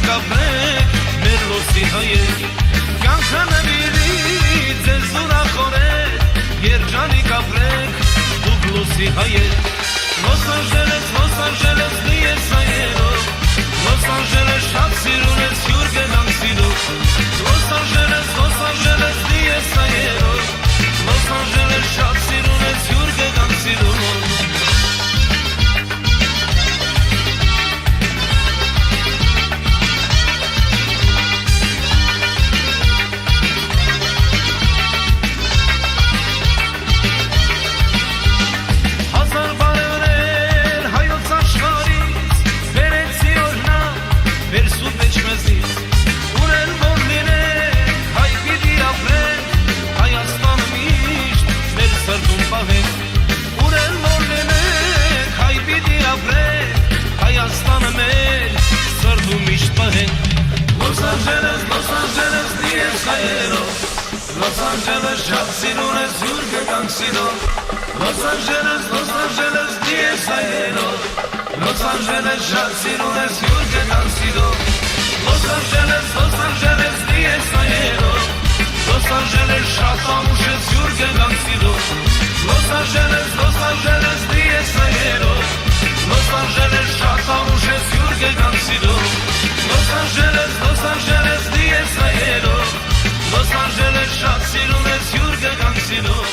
կապրեք մեր լոսի հայեր կյանքը նվիրի ձեզ ուրախորեք երջանի կապրեք դուք լոսի հայեր Los Angeles լի է սայերով Los Angeles շատ սիրուն ես հյուր գնանք սիրով Los Angeles լի է սայերով Los Angeles շատ սիրուն ես հյուր գնանք սիրով Los Angeles լի է սայերով Los Angeles շատ սիրուն ես հյուր գնանք սիրով Los Angeles լի է սայերով Los Angeles շատ սիրուն ես հյուր գնանք սիրով Los Angeles լի է սայերով Los Angeles շատ ամուշ ես հյուր գնանք սիրով Los Angeles լի է սայերով Los Angeles շատ ամուշ ես հյուր գնանք սիրով Los Angeles լի է սայերով Los Angeles շատ սիրուն ես հյուր գնանք սիրով